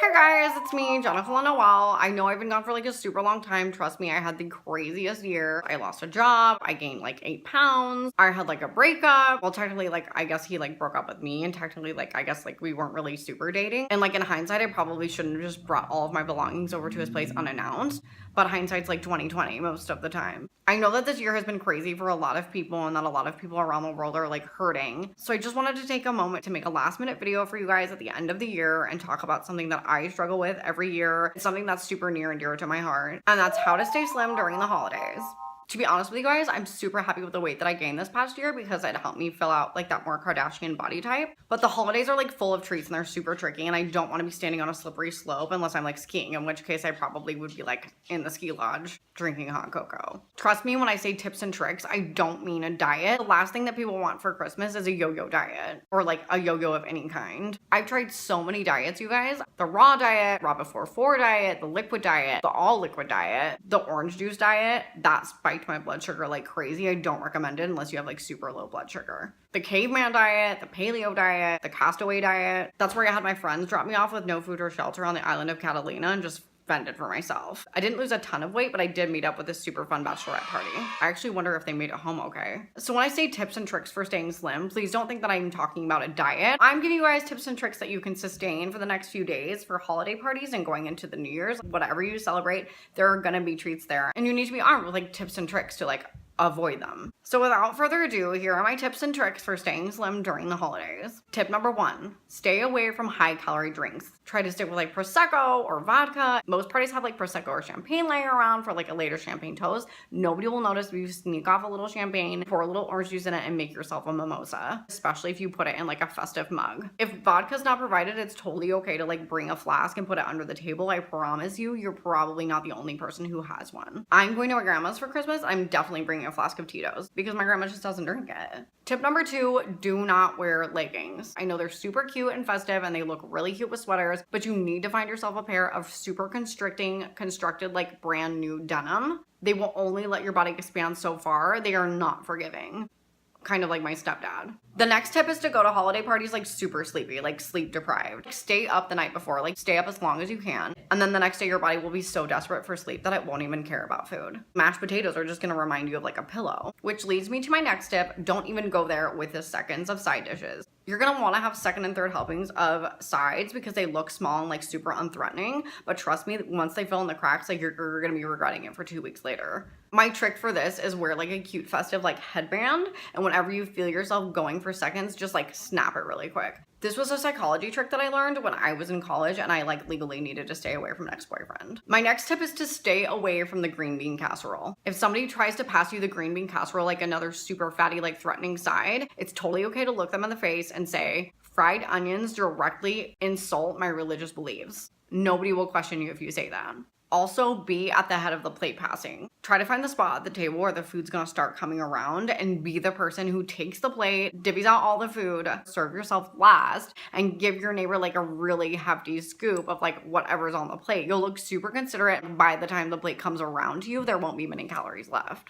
Hey guys, it's me, Jenicalyn. I know I've been gone for like a super long time. Trust me, I had the craziest year. I lost a job. I gained like 8 pounds. I had like a breakup. Well, technically, like, I guess he like broke up with me, and technically, like, I guess like we weren't really super dating. And like in hindsight, I probably shouldn't have just brought all of my belongings over to his place unannounced. But hindsight's like 2020 most of the time. I know that this year has been crazy for a lot of people and that a lot of people around the world are like hurting. So I just wanted to take a moment to make a last minute video for you guys at the end of the year and talk about something that I struggle with every year. It's something that's super near and dear to my heart, and that's how to stay slim during the holidays. To be honest with you guys, I'm super happy with the weight that I gained this past year because it helped me fill out like that more Kardashian body type. But the holidays are like full of treats and they're super tricky, and I don't want to be standing on a slippery slope unless I'm like skiing, in which case I probably would be like in the ski lodge drinking hot cocoa. Trust me when I say tips and tricks, I don't mean a diet. The last thing that people want for Christmas is a yo-yo diet, or like a yo-yo of any kind. I've tried so many diets, you guys. The raw diet, raw before 4 diet, the liquid diet, the all liquid diet, the orange juice diet. That spiked my blood sugar like crazy. I don't recommend it unless you have like super low blood sugar. The caveman diet, the paleo diet, the castaway diet. That's where I had my friends drop me off with no food or shelter on the island of Catalina and just fended for myself. I didn't lose a ton of weight, but I did meet up with this super fun bachelorette party. I actually wonder if they made it home okay. So when I say tips and tricks for staying slim, please don't think that I'm talking about a diet. I'm giving you guys tips and tricks that you can sustain for the next few days for holiday parties and going into the New Year's. Whatever you celebrate, there are gonna be treats there, and you need to be armed with like tips and tricks to like avoid them. So without further ado, here are my tips and tricks for staying slim during the holidays. Tip number 1, stay away from high calorie drinks. Try to stick with like Prosecco or vodka. Most parties have like Prosecco or champagne laying around for like a later champagne toast. Nobody will notice if you sneak off a little champagne, pour a little orange juice in it, and make yourself a mimosa, especially if you put it in like a festive mug. If vodka's not provided, it's totally okay to like bring a flask and put it under the table. I promise you, you're probably not the only person who has one. I'm going to my grandma's for Christmas. I'm definitely bringing a flask of Tito's because my grandma just doesn't drink it. Tip number 2, do not wear leggings. I know they're super cute and festive and they look really cute with sweaters, but you need to find yourself a pair of super constricting, constructed like brand new denim. They will only let your body expand so far. They are not forgiving. Kind of like my stepdad. The next tip is to go to holiday parties like super sleepy, like sleep deprived. Stay up the night before, like stay up as long as you can. And then the next day your body will be so desperate for sleep that it won't even care about food. Mashed potatoes are just gonna remind you of like a pillow. Which leads me to my next tip. Don't even go there with the seconds of side dishes. You're gonna wanna have second and third helpings of sides because they look small and like super unthreatening. But trust me, once they fill in the cracks, like you're gonna be regretting it for 2 weeks later. My trick for this is wear like a cute festive like headband, and whenever you feel yourself going for seconds, just like snap it really quick. This was a psychology trick that I learned when I was in college and I like legally needed to stay away from an ex-boyfriend. My next tip is to stay away from the green bean casserole. If somebody tries to pass you the green bean casserole like another super fatty like threatening side, it's totally okay to look them in the face and say, fried onions directly insult my religious beliefs. Nobody will question you if you say that. Also, be at the head of the plate passing. Try to find the spot at the table where the food's gonna start coming around and be the person who takes the plate, divvies out all the food, serve yourself last, and give your neighbor like a really hefty scoop of like whatever's on the plate. You'll look super considerate. By the time the plate comes around to you, there won't be many calories left.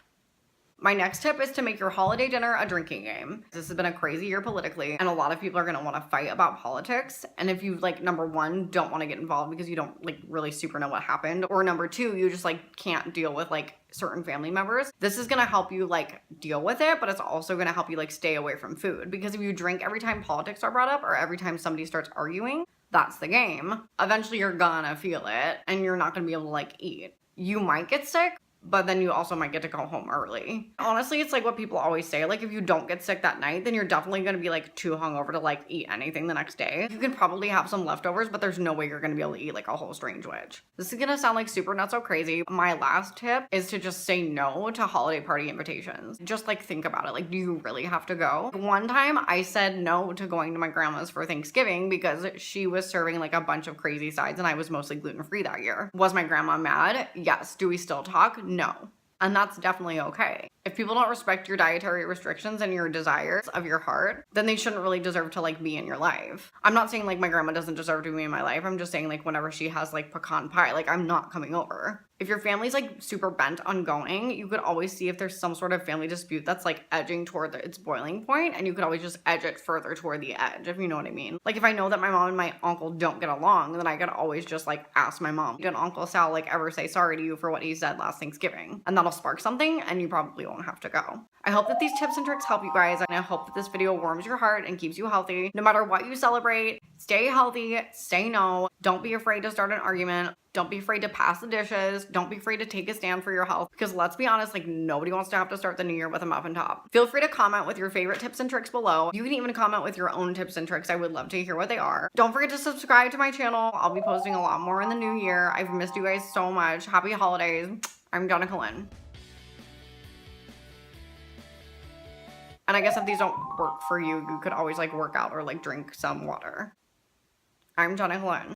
My next tip is to make your holiday dinner a drinking game. This has been a crazy year politically, and a lot of people are gonna wanna fight about politics. And if you like, number 1, don't wanna get involved because you don't like really super know what happened, or number 2, you just like can't deal with like certain family members, this is gonna help you like deal with it, but it's also gonna help you like stay away from food. Because if you drink every time politics are brought up or every time somebody starts arguing, that's the game. Eventually you're gonna feel it and you're not gonna be able to like eat. You might get sick, but then you also might get to go home early. Honestly, it's like what people always say, like if you don't get sick that night, then you're definitely gonna be like too hungover to like eat anything the next day. You can probably have some leftovers, but there's no way you're gonna be able to eat like a whole strange witch. This is gonna sound like super not so crazy. My last tip is to just say no to holiday party invitations. Just like think about it, like do you really have to go? One time I said no to going to my grandma's for Thanksgiving because she was serving like a bunch of crazy sides and I was mostly gluten-free that year. Was my grandma mad? Yes. Do we still talk? No. And that's definitely okay. If people don't respect your dietary restrictions and your desires of your heart, then they shouldn't really deserve to like be in your life. I'm not saying like my grandma doesn't deserve to be in my life. I'm just saying like whenever she has like pecan pie, like I'm not coming over. If your family's like super bent on going, you could always see if there's some sort of family dispute that's like edging toward its boiling point, and you could always just edge it further toward the edge, if you know what I mean. Like if I know that my mom and my uncle don't get along, then I could always just like ask my mom, did Uncle Sal like ever say sorry to you for what he said last Thanksgiving? And that'll spark something and you probably won't have to go. I hope that these tips and tricks help you guys, and I hope that this video warms your heart and keeps you healthy. No matter what you celebrate, stay healthy, say no, don't be afraid to start an argument. Don't be afraid to pass the dishes. Don't be afraid to take a stand for your health, because let's be honest, like nobody wants to have to start the new year with a muffin top. Feel free to comment with your favorite tips and tricks below. You can even comment with your own tips and tricks. I would love to hear what they are. Don't forget to subscribe to my channel. I'll be posting a lot more in the new year. I've missed you guys so much. Happy holidays. I'm Jenicalyn. And I guess if these don't work for you, you could always like work out or like drink some water. I'm Jenicalyn.